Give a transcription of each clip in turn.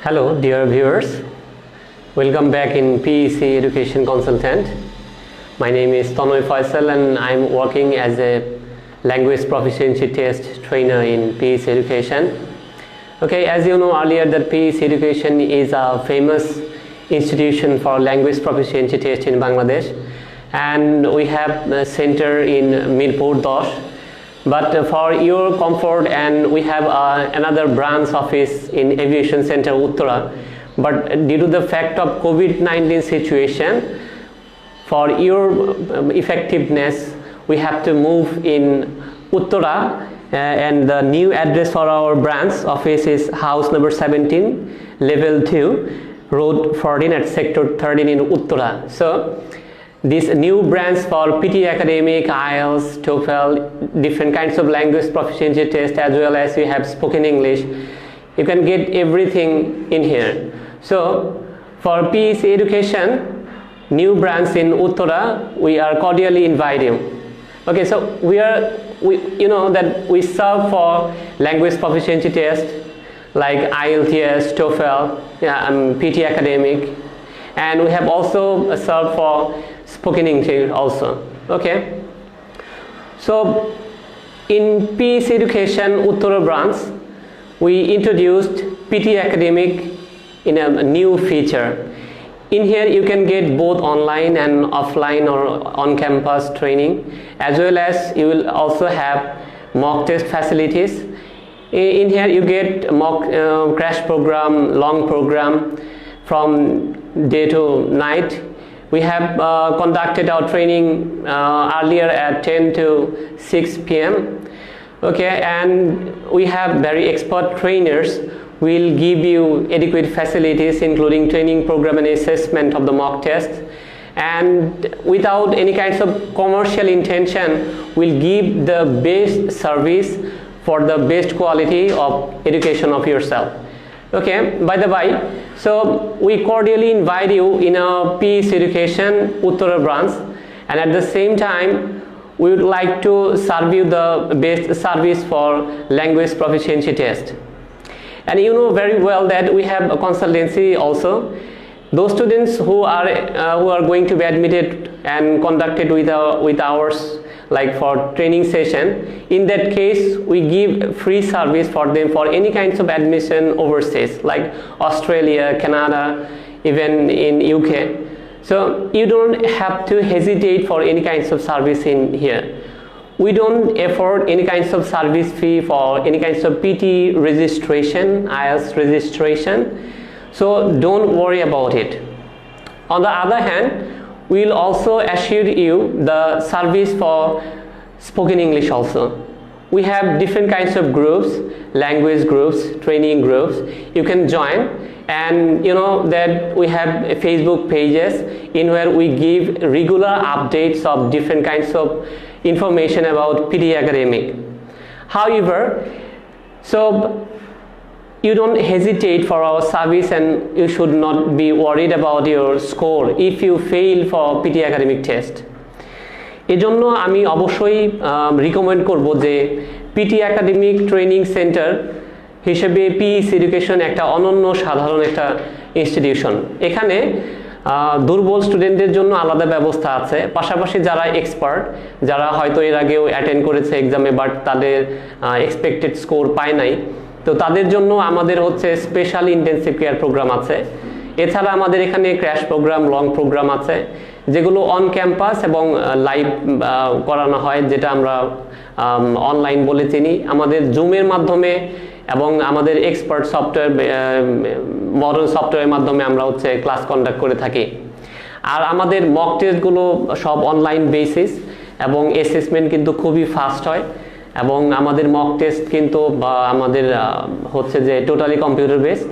Hello, dear viewers. Welcome back in PEC Education Consultant. My name is Tanoy Faisal and I'm working as a language proficiency test trainer in PEC Education. Okay, as you know earlier that PEC Education is a famous institution for language proficiency test in Bangladesh, and we have a center in Mirpur 10. But for your comfort, and we have another branch office in Aviation Center Uttara, but due to the fact of COVID-19 situation, for your effectiveness, we have to move in Uttara, and the new address for our branch office is house number 17, level 2, road 14 at sector 13 in Uttara. So this new branch for PT Academic, IELTS, TOEFL, different kinds of language proficiency test, as well as you have spoken English. You can get everything in here. So for PEC Education, new branch in Uttara, we are cordially inviting. Okay, so you know that we serve for language proficiency test like IELTS, TOEFL, PT Academic, and we have also served for spoken English also. Okay, so in PEC Education Uttara branch, we introduced PT Academic in a new feature. In here you can get both online and offline or on-campus training, as well as you will also have mock test facilities. In here you get mock crash program, long program from day to night. We have conducted our training earlier at 10 to 6 p.m. Okay, and we have very expert trainers who will give you adequate facilities, including training program and assessment of the mock test, and without any kinds of commercial intention, will give the best service for the best quality of education of yourself. Okay, by the way, so we cordially invite you in our PEC Education Uttara branch, and at the same time we would like to serve you the best service for language proficiency test. And you know very well that we have a consultancy also. Those students who are going to be admitted and conducted with ours, like for training session, in that case we give free service for them for any kinds of admission overseas, like Australia, Canada, even in UK. So you don't have to hesitate for any kinds of service in here. We don't afford any kinds of service fee for any kinds of PT registration, IELTS registration, so don't worry about it. On the other hand, we will also assure you the service for spoken English also. We have different kinds of groups, language groups, training groups. You can join, and you know that we have Facebook pages in where we give regular updates of different kinds of information about PT Academic. However, so you don't hesitate for our service, and you should not be worried about your score if you fail for PT Academic test. এজন্য আমি অবশ্যই recommend করব যে PT academic training centre হিসেবে PEC education একটা অনন্য সাধারণ একটা ইনস্টিটিউশন। এখানে দুর্বল স্টুডেন্টদের জন্য আলাদা ব্যবস্থা আছে, পাশাপাশি যারা এক্সপার্ট, যারা হয়তো এর আগেও অ্যাটেন্ড করেছে এক্সামে বাট তাদের এক্সপেক্টেড স্কোর পায় নাই, তো তাদের জন্য আমাদের হচ্ছে স্পেশাল ইন্টেনসিভ কেয়ার প্রোগ্রাম আছে। এছাড়া আমাদের এখানে ক্র্যাশ প্রোগ্রাম, লং প্রোগ্রাম আছে, যেগুলো অন ক্যাম্পাস এবং লাইভ করানো হয়, যেটা আমরা অনলাইন বলে চিনি। আমাদের জুমের মাধ্যমে এবং আমাদের এক্সপার্ট সফটওয়্যার, মডার্ন সফটওয়্যারের মাধ্যমে আমরা হচ্ছে ক্লাস কন্ডাক্ট করে থাকি। আর আমাদের মক টেস্টগুলো সব অনলাইন বেসিস, এবং অ্যাসেসমেন্ট কিন্তু খুবই ফাস্ট হয়, এবং আমাদের মক টেস্ট কিন্তু আমাদের হচ্ছে যে টোটালি কম্পিউটার বেসড।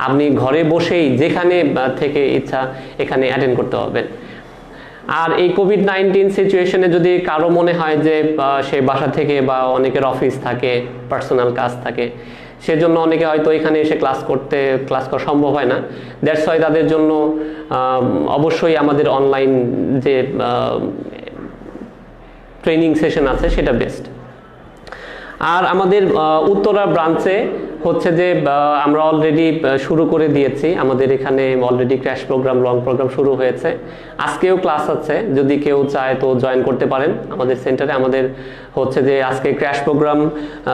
আপনি ঘরে বসেই যেখানে থেকে ইচ্ছা এখানে অ্যাটেন্ড করতে পারবেন। আর এই কোভিড-19 সিচুয়েশনে যদি কারো মনে হয় যে সে বাসা থেকে বা অনেকের অফিস থাকে, পার্সোনাল কাজ থাকে, সেজন্য অনেকে হয়তো এখানে এসে ক্লাস করা সম্ভব হয় না, দ্যাটস ওয়াই তাদের জন্য অবশ্যই আমাদের অনলাইন যে ট্রেনিং সেশন আছে সেটা বেস্ট। আর আমাদের উত্তরা ব্রাঞ্চে হচ্ছে যে আমরা অলরেডি শুরু করে দিয়েছি, আমাদের এখানে already crash program, long program শুরু হয়েছে। আজকেও ক্লাস আছে, যদি কেউ চায় তো জয়েন করতে পারেন আমাদের সেন্টারে। আমাদের হচ্ছে যে আজকে ক্র্যাশ প্রোগ্রাম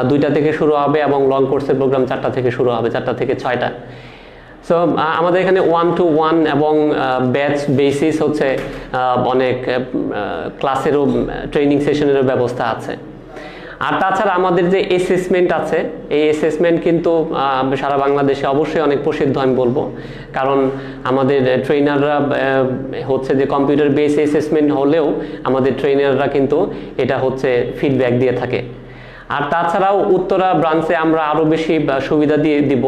2টা থেকে শুরু হবে এবং লং কোর্সের প্রোগ্রাম 4টা থেকে শুরু হবে, 4টা থেকে 6টা। সো আমাদের এখানে 1-to-1 এবং ব্যাচ বেসিস হচ্ছে অনেক ক্লাসেরও ট্রেনিং সেশনেরও ব্যবস্থা আছে। আর তাছাড়া আমাদের যে অ্যাসেসমেন্ট আছে, এই অ্যাসেসমেন্ট কিন্তু সারা বাংলাদেশে অবশ্যই অনেক প্রসিদ্ধ আমি বলবো, কারণ আমাদের ট্রেনাররা হচ্ছে যে কম্পিউটার বেস অ্যাসেসমেন্ট হলেও আমাদের ট্রেনাররা কিন্তু এটা হচ্ছে ফিডব্যাক দিয়ে থাকে। আর তাছাড়াও উত্তরা ব্রাঞ্চে আমরা আরও বেশি সুবিধা দিয়ে দিব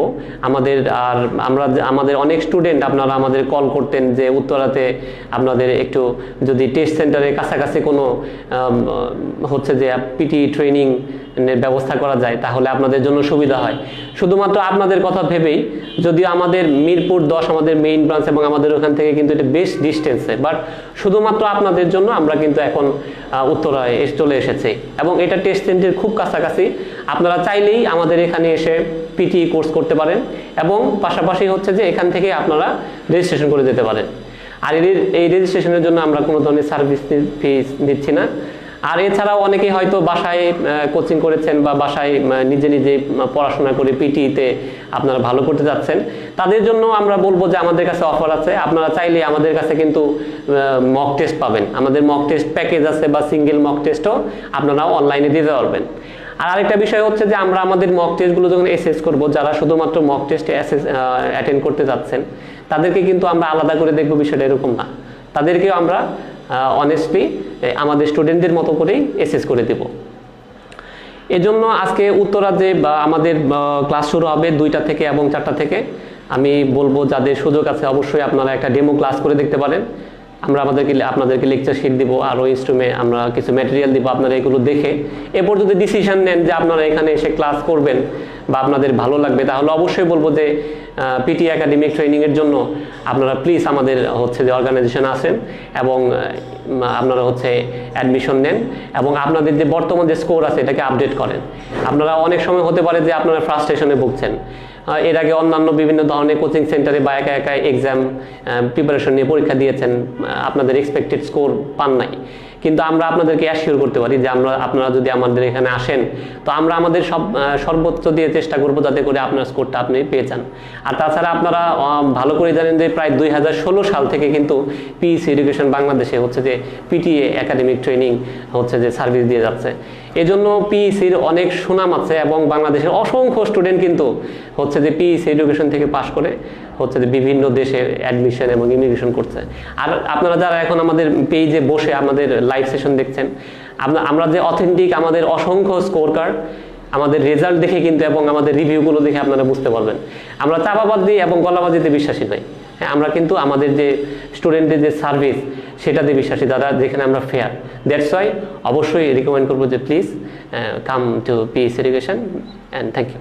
আমাদের। আর আমাদের অনেক স্টুডেন্ট আপনারা আমাদের কল করতেন যে উত্তরাতে আপনাদের একটু যদি টেস্ট সেন্টারের কাছাকাছি কোনো হচ্ছে যে পিটি ট্রেনিং ব্যবস্থা করা যায় তাহলে আপনাদের জন্য সুবিধা হয়। শুধুমাত্র আপনাদের কথা ভেবেই, যদিও আমাদের মিরপুর 10 আমাদের মেইন ব্রাঞ্চ এবং আমাদের ওখান থেকে কিন্তু এটা বেশ ডিস্টেন্সে, বাট শুধুমাত্র আপনাদের জন্য আমরা কিন্তু এখন উত্তরায় চলে এসেছি এবং এটা টেস্ট সেন্টারের খুব কাছাকাছি। আপনারা চাইলেই আমাদের এখানে এসে পিটি কোর্স করতে পারেন এবং পাশাপাশি হচ্ছে যে এখান থেকে আপনারা রেজিস্ট্রেশন করে যেতে পারেন। আর এই রেজিস্ট্রেশনের জন্য আমরা কোনো ধরনের সার্ভিস ফিস নিচ্ছি না। আর এছাড়াও অনেকেই হয়তো বাসায় কোচিং করেছেন বা বাসায় নিজে নিজে পড়াশোনা করে পিটিতে আপনারা ভালো করতে যাচ্ছেন, তাদের জন্য আমরা বলবো যে আমাদের কাছে অফার আছে। আপনারা চাইলে আমাদের কাছে কিন্তু মক টেস্ট পাবেন, আমাদের মক টেস্ট প্যাকেজ আছে বা সিঙ্গেল মক টেস্টও আপনারাও অনলাইনে দিতে পারবেন। আর আরেকটা বিষয় হচ্ছে যে আমরা আমাদের মক টেস্টগুলো যখন অ্যাসেস করব, যারা শুধুমাত্র মক টেস্টে অ্যাটেন্ড করতে যাচ্ছেন তাদেরকে কিন্তু আমরা আলাদা করে দেখব, বিষয়টা এরকম না। তাদেরকেও আমরা অনেস্টলি আমাদের স্টুডেন্টদের মতো করেই অ্যাসেস করে দেব। এজন্য আজকে উত্তরা যে আমাদের ক্লাস শুরু হবে 2টা থেকে এবং 4টা থেকে, আমি বলবো যাদের সুযোগ আছে অবশ্যই আপনারা একটা ডেমো ক্লাস করে দেখতে পারেন। আমরা আপনাদেরকে লেকচার শিট দিব, আরও ইনস্ট্রুমেন্ট আমরা কিছু ম্যাটেরিয়াল দিব, আপনারা এগুলো দেখে এরপর যদি ডিসিশন নেন যে আপনারা এখানে এসে ক্লাস করবেন বা আপনাদের ভালো লাগবে, তাহলে অবশ্যই বলবো যে পিটি একাডেমিক ট্রেনিংয়ের জন্য আপনারা প্লিজ আমাদের হচ্ছে যে অর্গানাইজেশন আসেন এবং আপনারা হচ্ছে অ্যাডমিশন নেন এবং আপনাদের যে বর্তমান যে স্কোর আছে এটাকে আপডেট করেন। আপনারা অনেক সময় হতে পারে যে আপনারা ফ্রাস্ট্রেশনে ভুগছেন, এর আগে অন্যান্য বিভিন্ন ধরনের কোচিং সেন্টারে বা একা একা এক্সাম প্রিপারেশন নিয়ে পরীক্ষা দিয়েছেন, আপনাদের এক্সপেক্টেড স্কোর পান নাই। কিন্তু আমরা আপনাদেরকে অ্যাসিওর করতে পারি যে আপনারা যদি আমাদের এখানে আসেন তো আমরা আমাদের সর্বোচ্চ দিয়ে চেষ্টা করব যাতে করে আপনার স্কোরটা আপনি পেয়ে যান। আর তাছাড়া আপনারা ভালো করে জানেন যে প্রায় 2016 সাল থেকে কিন্তু পিইসি এডুকেশন বাংলাদেশে হচ্ছে যে পিটিএ একাডেমিক ট্রেনিং হচ্ছে যে সার্ভিস দিয়ে যাচ্ছে। এজন্য পিইসির অনেক সুনাম আছে এবং বাংলাদেশের অসংখ্য স্টুডেন্ট কিন্তু হচ্ছে যে পিইসি এডুকেশন থেকে পাশ করে হচ্ছে যে বিভিন্ন দেশে অ্যাডমিশন এবং ইমিগ্রেশন করছে। আর আপনারা যারা এখন আমাদের পেজে বসে আমাদের লাইভ সেশন দেখছেন, আমরা যে অথেন্টিক আমাদের অসংখ্য স্কোর কার্ড, আমাদের রেজাল্ট দেখে কিন্তু এবং আমাদের রিভিউগুলো দেখে আপনারা বুঝতে পারবেন আমরা চাপাবাজি এবং গলাবাজিতে বিশ্বাসী নই। হ্যাঁ, আমরা কিন্তু আমাদের যে স্টুডেন্টদের যে সার্ভিস সেটাতে বিশ্বাসী, দাদা, যেখানে আমরা ফেয়ার। দ্যাটস ওয়াই অবশ্যই রিকমেন্ড করবো যে please come to PS education and thank you.